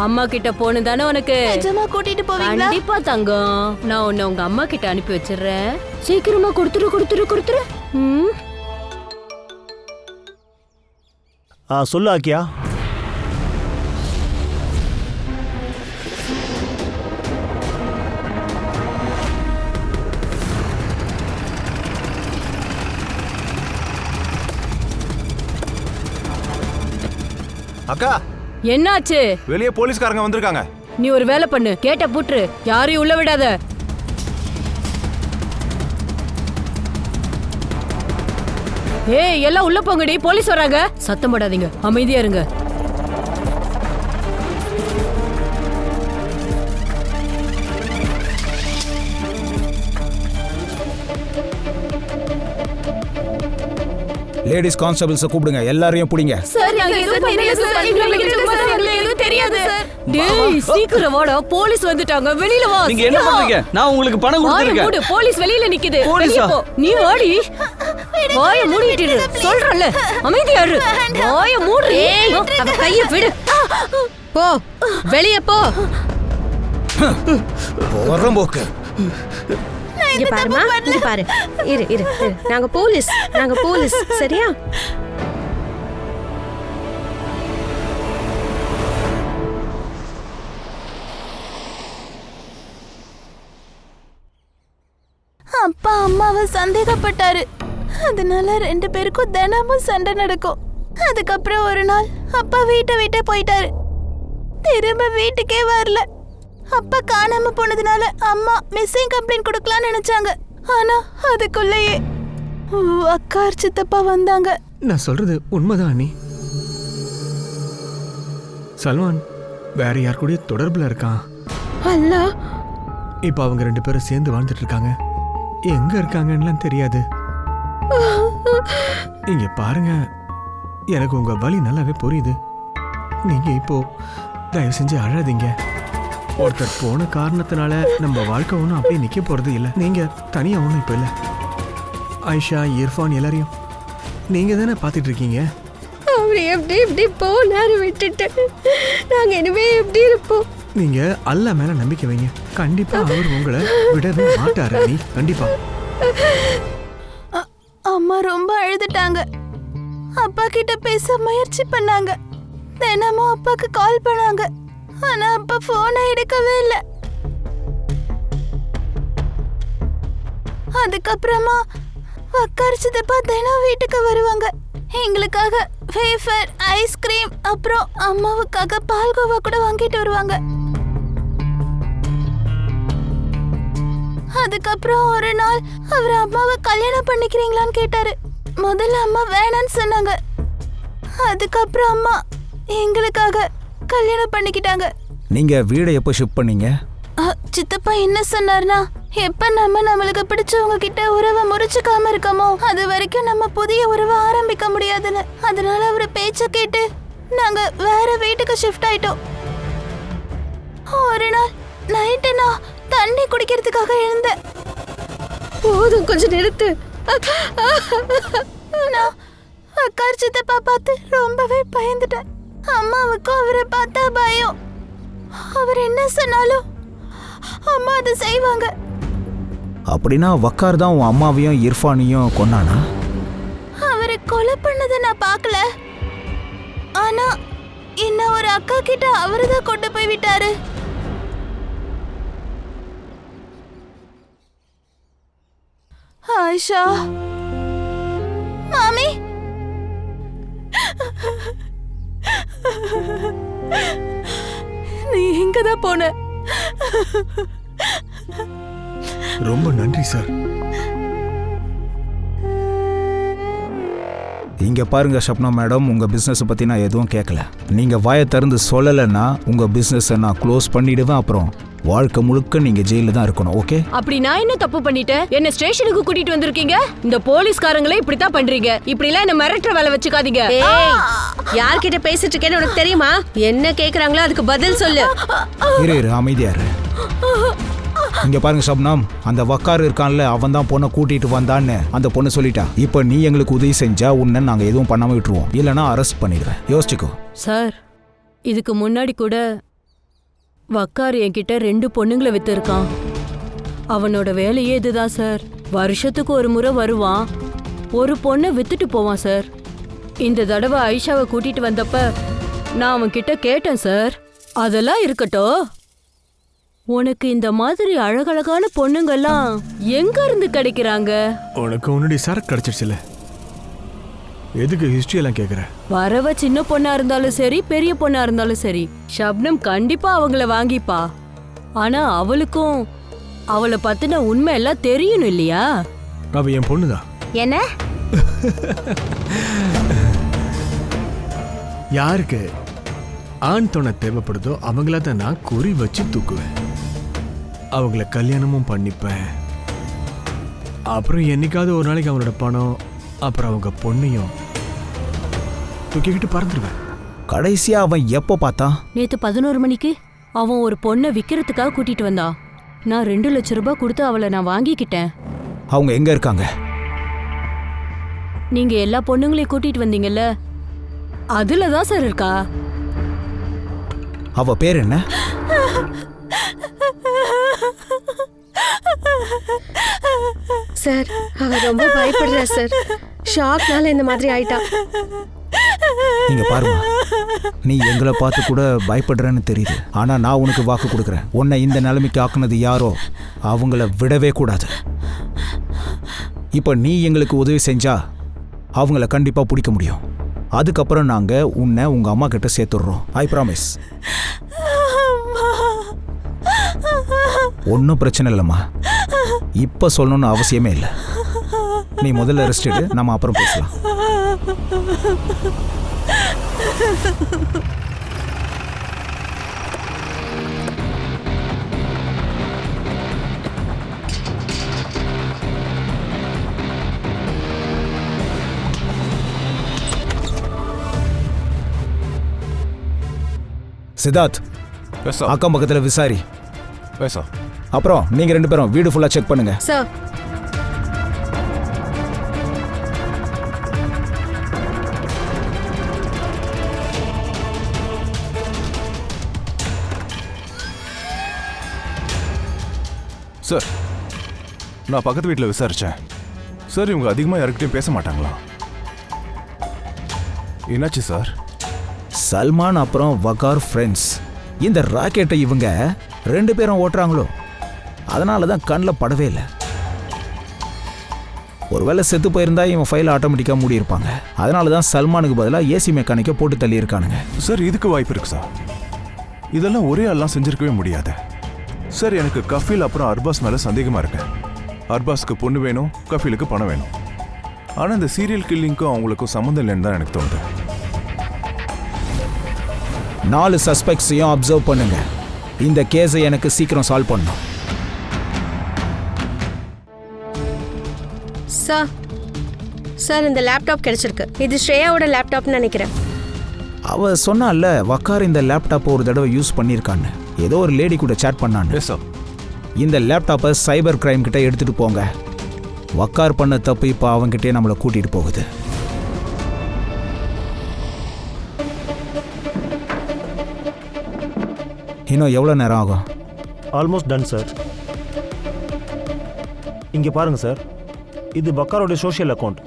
அம்மா கிட்ட போணும் தானே உனக்கு? நிஜமா கூட்டிட்டு போவீங்களா? கண்டிப்பா தங்கம். நான் உன்னை உங்க அம்மா கிட்ட அனுப்பி வச்சிடுறேன். சீக்கிரமா கொடுத்துரு. சொல்லு ஆக்கியா. அக்கா, என்னாச்சு? வெளியே போலீஸ்காரங்க வந்திருக்காங்க. நீ ஒரு வேலை பண்ணு, கேட்ட பூட்டு, யாரையும் உள்ள விடாத. ஏய், எல்லாம் உள்ள போங்கடி, போலீஸ் வராங்க. சத்தம் போடாதீங்க, அமைதியா இருங்க. லேடிஸ் கான்ஸ்டபிள்ஸை கூப்பிடுங்க, எல்லாரையும் பிடிங்க. சீக்கிரம் வாடா, போலீஸ் வந்துட்டாங்க. வெளியில வா. நீங்க என்ன பண்றீங்க? நான் உங்களுக்கு பணம் கொடுத்திருக்கேன். போலீஸ் வெளியில நிக்குது. போலீஸா? நீ வாடி. வாய மூடிட்டு சொல்றல, அமைதியா இரு. வாய மூடு. அவ கைய விடு. போ, வெளிய போ. போறோம் போக்கு. இங்க பாருமா, இங்க பாரு. இரு. நாங்க போலீஸ், சரியா? அப்பா அம்மாவை சந்தேகப்பட்டாரு. அதனால 2 பேருக்கும் தினமும் சண்டை நடக்கும். அதுக்கப்புறம் ஒரு நாள் அப்பா வீட்டை விட்டு போயிட்டாரு. திரும்ப வீட்டுக்கே வரல. அப்பா காணாம போனதுனால அம்மா மிஸ்ஸிங் கம்ப்ளைண்ட் கொடுக்கலாம்னு நினைச்சாங்க. ஆனா அதுக்குள்ளேயே அக்கார் சித்தப்பா வந்தாங்க. நான் சொல்றது உண்மைதான் அண்ணி. சல்மான் வேற யார் கூட தொடர்புல இருக்கான். அல்லா, இப்ப அவங்க 2 பேரும் சேர்ந்து வாழ்ந்துட்டு இருக்காங்க. எங்க இருக்காங்கன்னு தெரியாது. இங்க பாருங்க, எனக்கு உங்க வலி நல்லாவே புரியுது. நீங்க இப்போ தயவு செஞ்சு அழாதீங்க. ஒருத்தர் போன காரணத்தினால நம்ம வாழ்க்கை ஒன்றும் அப்படியே நிக்க போறது இல்லை. நீங்க தனியா ஒன்றும் இப்ப இல்லை. ஆயிஷா, இர்ஃபான் எல்லாரையும் நீங்க தானே பார்த்துட்டு இருக்கீங்க. அவரு எப்படி போனாரு விட்டுட்டு. நாங்க இனிமே எப்படி இருப்போம்? நீங்க அல்லாஹ் மேல நம்பிக்கை வைங்க. கண்டிப்பா அவர் உங்களை விடவே மாட்டாரு. நீ கண்டிப்பா. அம்மா ரொம்ப அழுதுட்டாங்க. அப்பா கிட்ட பேச முயற்சி பண்ணாங்க. தினமும் அப்பாக்கு கால் பண்ணாங்க. ஆனா அப்பா போனை எடுக்கவே இல்லை. அதுக்கப்புறமா வக்கார் சித்தப்பா தினம் வீட்டுக்கு வருவாங்க. எங்களுக்காக வேஃபர், ஐஸ்கிரீம், அப்புறம் அம்மாவுக்காக பால்கோவா கூட வாங்கிட்டு வருவாங்க. அதுக்கப்புறம் ஒரு நாள் அவர் அம்மாவை கல்யாணம் பண்ணிக்கிறீங்களான்னு கேட்டாரு. முதல்ல அம்மா வேணான்னு சொன்னாங்க. அதுக்கப்புறம் அம்மா எங்களுக்காக கல்யாணம் பண்ணிக்கிட்டாங்க. நீங்க வீடை எப்போ ஷிஃப்ட் பண்ணீங்க? சித்தப்பா என்ன சொன்னார்னா, எப்ப நம்மளுக்கு பிடிச்சவங்க கிட்ட உறவை முறிச்சுக்காம இருக்கமோ அது வரைக்கும் நம்ம புதிய உறவை ஆரம்பிக்க முடியாதுன்னு. அதனால அவரு பேச்ச கேட்டு நாங்க வேற வீட்டுக்கு ஷிஃப்ட் ஆயிட்டோம். ஒரு நாள் நைட்டு நான் தண்ணி குடிக்கிறதுக்காக எழுந்தேன். போதும், கொஞ்சம் நிறுத்து. நான் வக்கார் சித்தப்பா பார்த்து ரொம்பவே பயந்துட்டேன். அம்மாவுக்கும் அவரை பார்த்தா பயம். அவர் என்ன சொன்னாலும் அம்மா அதை செய்வாங்க. அப்படின்னா வக்கார் தான் உன் அம்மாவையும் இர்ஃபானையும் கொன்னானா? அவரை கொலை பண்ணதை நான் பார்க்கல. ஆனா என்ன ஒரு அக்கா கிட்ட அவரு தான் கொண்டு போய் விட்டாரு. ஆயிஷா, மாமி, நீ எங்கதான் போன? ரொம்ப நன்றி சார். இங்க பாருங்க ஷப்னா மேடம், உங்க பிசினஸ் பத்தி நான் எதுவும் கேட்கல. நீங்க வாயை திறந்து சொல்லலைன்னா உங்க பிசினஸை நான் க்ளோஸ் பண்ணிடுவேன். அப்புறம் வாழ்க்கை முழுக்க நீங்க ஜெயில தான் இருக்கணும். ஓகே? அப்படி நான் என்ன தப்பு பண்ணிட்டேன்? என்ன ஸ்டேஷனுக்கு கூட்டிட்டு வந்திருக்கீங்க? இந்த போலீஸ்காரங்களே இப்படித்தான் பண்றீங்க. இப்படி எல்லாம் என்ன மிரட்டுற வேலை வச்சுக்காதீங்க. யார்கிட்ட பேசிட்டு இருக்கேன்னு உனக்கு தெரியுமா? என்ன கேக்குறாங்களோ அதுக்கு பதில் சொல்லு. இரு அமைதியா இரு. இங்க பாருங்க ஷப்னாம், அந்த வக்கார் இருக்கான்ல, அவன் தான் பொண்ணை கூட்டிட்டு வந்தான்னு அந்த பொண்ணு சொல்லிட்டா. இப்ப நீ எங்களுக்கு உதவி செஞ்சா உன்னை நாங்க எதுவும் பண்ணாம விட்டுருவோம், இல்லைன்னா அரெஸ்ட் பண்ணிடுவேன். யோசிச்சுக்கோ. சார், இதுக்கு முன்னாடி கூட வக்கார் என்கிட்ட 2 பொண்ணுங்களை வித்துருக்கான். அவனோட வேலையே இதுதான் சார். வருஷத்துக்கு ஒரு முறை வருவான், ஒரு பொண்ணை வித்துட்டு போவான் சார். இந்த தடவை ஐஷாவை கூட்டிட்டு வந்தப்ப நான் அவன்கிட்ட கேட்டேன் சார், அதெல்லாம் இருக்கட்டும், உனக்கு இந்த மாதிரி அழகழகான பொண்ணுங்கெல்லாம் எங்க இருந்து கிடைக்கிறாங்க? உனக்கு உன்னுடைய சரக்கு கிடைச்சிருச்சுல, எதுக்கு ஹிஸ்டரி எல்லாம் கேக்குற? வரவ சின்ன பொண்ணா இருந்தாலும் சரி, பெரிய பொண்ணா இருந்தாலும் சரி, ஷப்னம் கண்டிப்பா அவங்கள வாங்கிப்பா. ஆனா அவளுக்கும் அவளை பத்தின உண்மை எல்லாம் தெரியணும் இல்லையா? அவ என் பொண்ணுதான். என்ன? யாருக்கு ஆண் துணை தேவைப்படுதோ அவங்கள தான் நான் குறி வச்சு தூக்குவேன். அவங்கள கல்யாணமும் பண்ணிப்பேன். அப்புறம் என்னைக்காவது ஒரு நாளைக்கு அவங்களோட பணம், அப்புறம் அவங்க பொண்ணையும் தூக்கிக்கிட்டு பறந்துடுவேன். கடைசியா அவன் எப்போ பார்த்தான்? நேத்து 11 மணிக்கு அவன் ஒரு பொண்ணை விக்கிறதுக்காக கூட்டிட்டு வந்தான். நான் 2 லட்சம் ரூபாய் கொடுத்து அவளை நான் வாங்கிக்கிட்டேன். அவங்க எங்க இருக்காங்க? நீங்க எல்லா பொண்ணுங்களையும் கூட்டிட்டு வந்தீங்கல்ல, அதுலதான் சார் இருக்கா. அவ பேர் என்ன? சார், அவ ரொம்ப பயப்படுறா சார். ஷாக்னால இந்த மாதிரி ஆயிட்டா. நீங்க பாருங்க, நீ எங்களை பார்த்து கூட பயப்படுறன்னு தெரியுது. ஆனா நான் உனக்கு வாக்கு கொடுக்குறேன், உன்னை இந்த நிலைமைக்கு ஆக்குனது யாரோ அவங்கள விடவே கூடாது. இப்ப நீ எங்களுக்கு உதவி செஞ்சா அவங்கள கண்டிப்பா பிடிக்க முடியும். அதுக்கப்புறம் நாங்க உன்னை உங்க அம்மா கிட்ட சேர்த்துடுறோம். I promise. ஒன்றும் பிரச்சனை இல்லைம்மா, இப்ப சொல்லணும்னு அவசியமே இல்லை. நீ முதல்ல ரெஸ்ட் எடு, நம்ம அப்புறம் பேசலாம். சித்தார்த், அக்கம் பக்கத்துல விசாரி. அப்புறம் நீங்க 2 பேரும் வீடு ஃபுல்லா செக் பண்ணுங்க. சார், சார், நான் பக்கத்து வீட்டில் விசாரிச்சேன் சார். இவங்க அதிகமாக யாருக்கிட்டையும் பேச மாட்டாங்களா? என்னாச்சு சார்? சல்மான் அப்புறம் வகார் ஃப்ரெண்ட்ஸ். இந்த ராக்கெட்டை இவங்க 2 பேரும் ஓட்டுறாங்களோ, அதனால தான் கண்ணில் படவே இல்லை. ஒருவேளை செத்து போயிருந்தா இவன் ஃபைல் ஆட்டோமேட்டிக்காக மூடியிருப்பாங்க. அதனால தான் சல்மானுக்கு பதிலாக ஏசி மெக்கானிக்கை போட்டு தள்ளியிருக்கானுங்க. சார் இதுக்கு வாய்ப்பு இருக்கு சார். இதெல்லாம் ஒரே ஆள்லாம் செஞ்சிருக்கவே முடியாது சார். எனக்கு கஃபீல் அப்புறம் அர்பாஸ் மேலே சந்தேகமாக இருக்கு. அர்பாஸ்க்கு பொண்ணு வேணும், கஃபீலுக்கு பணம் வேணும். ஆனால் இந்த சீரியல் கில்லிங்க்கும் அவங்களுக்கும் சம்மந்தம் இல்லைன்னு தான் எனக்கு தோணுது. 4 சஸ்பெக்ட்ஸையும் அப்சர்வ் பண்ணுங்க. இந்த கேஸை எனக்கு சீக்கிரம் சால்வ் பண்ணணும். சார் இந்த லேப்டாப் கிடைச்சிருக்கு. இது ஸ்ரேயாவோட லேப்டாப்னு நினைக்கிறேன். அவ சொன்னால வக்கார் இந்த லேப்டாப்பை ஒரு தடவை யூஸ் பண்ணியிருக்கான்னு. ஏதோ ஒரு லேடி கூட சேட் பண்ணான்னு. Yes sir. இந்த லேப்டாப்பை சைபர் கிரைம் கிட்ட எடுத்துட்டு போங்க. வக்கார் பண்ண தப்பு இப்போ அவங்ககிட்டே நம்மளை கூட்டிட்டு போகுது. இன்னும் எவ்வளோ நேரம் ஆகும்? Almost done sir. இங்கே பாருங்கள் சார், இது பக்காரோடைய சோஷியல் அக்கௌண்ட்.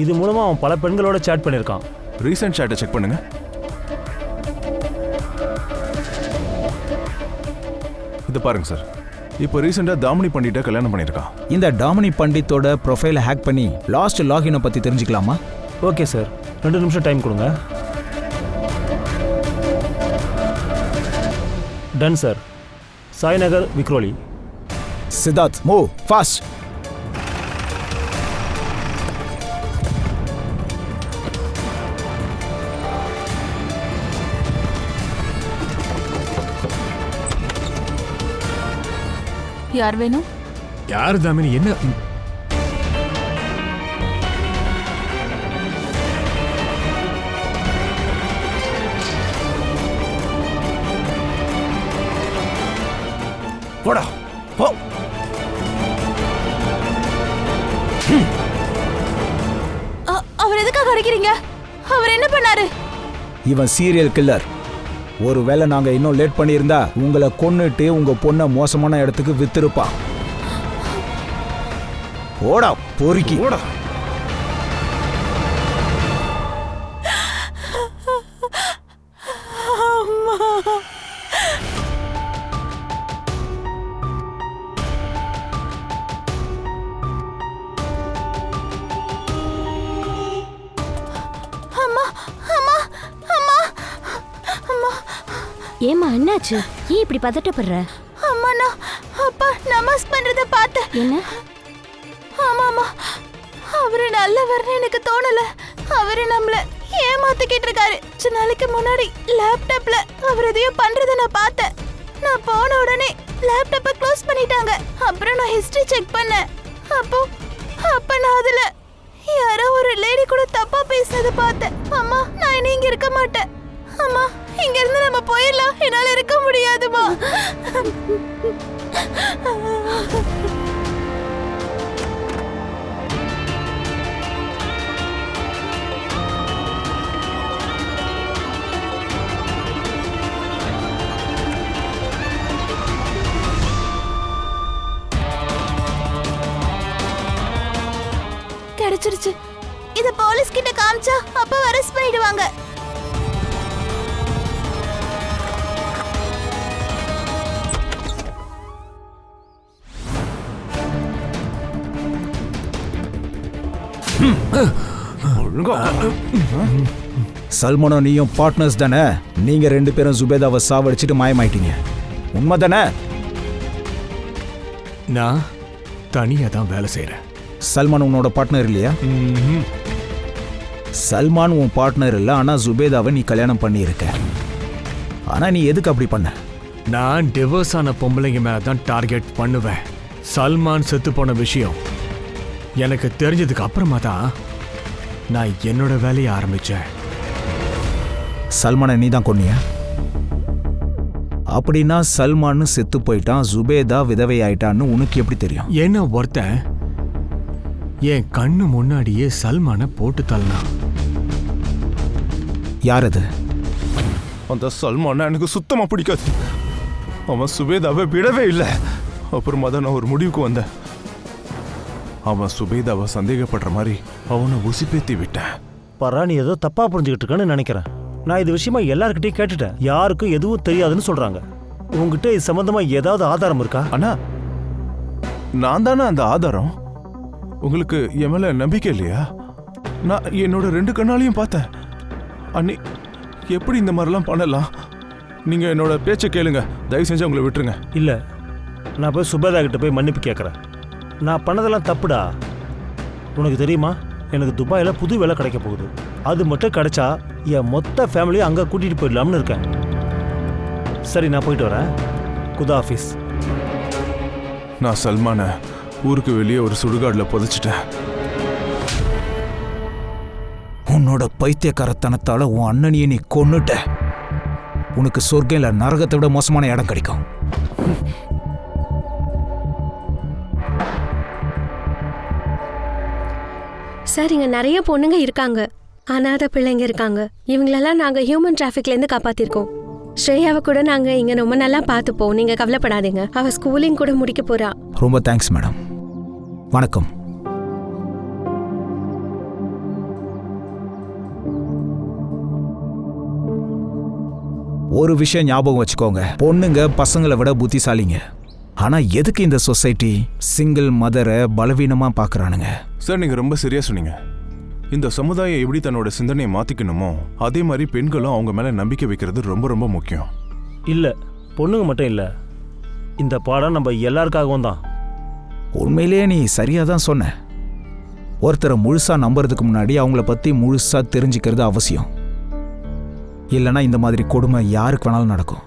இது மூலமாக அவன் பல பெண்களோட சேட் பண்ணியிருக்கான். ரீசெண்ட் சேட்டை செக் பண்ணுங்க. இது பாருங்க சார், இப்போ ரீசெண்டாக தாமினி பண்டிட்டை கல்யாணம் பண்ணியிருக்கான். இந்த டாமினி பண்டித்தோட ப்ரொஃபைலை ஹேக் பண்ணி லாஸ்ட் லாகினை பற்றி தெரிஞ்சுக்கலாமா? ஓகே சார், 2 நிமிஷம் டைம் கொடுங்க. Ton sir. Sainagar Vikhroli. Siddharth move fast. யார் வேணும்? யார் தாமினி? என்ன போடா போ. அவர் எதுக்காக அடிக்கிறீங்க? அவர் என்ன பண்ணாரு? இவன் சீரியல் கில்லர். ஒருவேளை நாங்க இன்னும் லேட் பண்ணியிருந்தா உங்களை கொன்னுட்டு உங்க பொண்ணை மோசமான இடத்துக்கு வித்திருப்பா. ஓடா பொறுக்கி ஓடா. ஏமா என்னாச்சு? ஏன் இப்படி பதட்டப்படுற? அம்மா நான் அப்பா நமாஸ் பண்றத பார்த்தேன். என்ன? ஆமாமா, அவரு நல்லவர்னு எனக்கு தோணல. அவரு நம்மள ஏமாத்திக்கிட்டு இருக்காரு. சில நாளைக்கு முன்னாடி லேப்டாப்ல அவர் எதையோ பண்றத நான் பார்த்தேன். நான் போன உடனே லேப்டாப்பை க்ளோஸ் பண்ணிட்டாங்க. அப்புறம் நான் ஹிஸ்டரி செக் பண்ணேன். அப்ப நான் அதுல யாரோ ஒரு லேடி கூட தப்பா பேசுனதை பார்த்தேன். அம்மா நான் இனி இங்க இருக்க மாட்டேன். அம்மா இங்க இருந்து நம்ம போயிடலாம். என்னால இருக்க முடியாதுமா. கிடைச்சிருச்சு. இத போலீஸ் கிட்ட காமிச்சா அப்ப அரெஸ்ட் பண்ணிடுவாங்க. சல்மானும் நீயும் பார்ட்னர்ஸ் தானே? நீங்க 2 பேரும் ஜுபேதாவை சாவடிச்சிட்டு மாயமாயிட்டீங்க, உண்மை தானே? நான் தனியா தான் வேலை செய்யறேன். சல்மான் உன்னோட பார்ட்னர் இல்லையா? சல்மான் உன் பார்ட்னர் இல்லை, ஆனா ஜுபேதாவை நீ கல்யாணம் பண்ணியிருக்க. ஆனா நீ எதுக்கு அப்படி பண்ண? நான் டிவோர்ஸ் ஆன பொம்பளைங்க மேல தான் டார்கெட் பண்ணுவேன். சல்மான் செத்து போன விஷயம் எனக்கு தெரிஞ்சதுக்கு அப்புறமா தான் நான் என்னோட வேலையை ஆரம்பிச்சேன். சல்மானை நீ தான் கொன்னியா? அப்படின்னா சல்மான் செத்து போயிட்டான், ஜுபேதா விதவை ஆயிட்டான்னு உனக்கு எப்படி தெரியும்? ஏன்னா ஒருத்தன் என் கண்ணு முன்னாடியே சல்மானை போட்டு தள்ளினான். யார் அது? அந்த சல்மானை எனக்கு சுத்தமா பிடிக்காது. அவன் சுபேதாவை விடவே இல்லை. அப்புறமா தான் நான் ஒரு முடிவுக்கு வந்தேன். அவன் சுபேதாவை சந்தேகப்படுற மாதிரி அவனை உசிப்பேத்தி விட்டேன். பரா, நீ ஏதோ தப்பா புரிஞ்சுக்கிட்டு இருக்கன்னு நினைக்கிறேன். நான் இது விஷயமா எல்லார்கிட்டையும் கேட்டுட்டேன். யாருக்கும் எதுவும் தெரியாதுன்னு சொல்றாங்க. உங்ககிட்ட இது சம்பந்தமா ஏதாவது ஆதாரம் இருக்கா? அண்ணா, நான் தானே அந்த ஆதாரம். உங்களுக்கு என் மேல நம்பிக்கை இல்லையா? நான் என்னோட 2 கண்ணாலையும் பார்த்தேன். அண்ணி எப்படி இந்த மாதிரிலாம் பண்ணலாம்? நீங்க என்னோட பேச்சை கேளுங்க, தயவு செஞ்சு உங்களை விட்டுருங்க. இல்லை, நான் போய் சுபேதா கிட்ட போய் மன்னிப்பு கேட்குறேன். நான் பண்ணதெல்லாம் தப்புடா. உனக்கு தெரியுமா, எனக்கு துபாயில் புது வேலை கிடைக்க போகுது. அது மட்டும் கிடைச்சா என் மொத்த ஃபேமிலியை அங்கே கூட்டிகிட்டு போயிடலாம்னு இருக்கேன். சரி, நான் போயிட்டு வரேன். குதா ஆஃபீஸ். நான் சல்மானை ஊருக்கு வெளியே ஒரு சுடுகாடில் புதைச்சிட்டேன். உன்னோட பைத்தியக்காரத்தனத்தால உன் அண்ணனையே நீ கொன்னுட்ட. உனக்கு சொர்க்கம் இல்ல நரகத்தை விட மோசமான இடம் கிடைக்கும். சார், இங்க நிறைய பொண்ணுங்க இருக்காங்க, அனாதை பிள்ளைங்க இருக்காங்க. இவங்களெல்லாம் நாங்க ஹியூமன் டிராஃபிக்ல இருந்து காப்பாத்திருக்கோம். ஸ்ரேயாவை கூட நாங்க இங்க ரொம்ப நல்லா பார்த்துப்போம், நீங்க கவலைப்படாதீங்க. அவ ஸ்கூலிங் கூட முடிக்க போறா. ரொம்ப தேங்க்ஸ் மேடம். வணக்கம். ஒரு விஷயம் ஞாபகம் வச்சுக்கோங்க, பொண்ணுங்க பசங்களை விட புத்திசாலிங்க. ஆனா எதுக்கு இந்த சொசைட்டி சிங்கிள் மதரை பலவீனமா பாக்குறானுங்க? சார், நீங்க ரொம்ப சரியா சொன்னீங்க. இந்த சமுதாயம் எப்படி தன்னோட சிந்தனையை மாத்திக்கணுமோ அதே மாதிரி பெண்களும் அவங்க மேல நம்பிக்கை வைக்கிறது ரொம்ப ரொம்ப முக்கியம். இல்லை, பொண்ணுங்க மட்டும் இல்லை, இந்த பாடம் நம்ம எல்லாருக்காகவும் தான். உண்மையிலேயே நீ சரியா தான் சொன்ன. ஒருத்தரை முழுசா நம்புறதுக்கு முன்னாடி அவங்கள பத்தி முழுசா தெரிஞ்சுக்கிறது அவசியம். இல்லைன்னா இந்த மாதிரி கொடுமை யாருக்கு வேணாலும் நடக்கும்.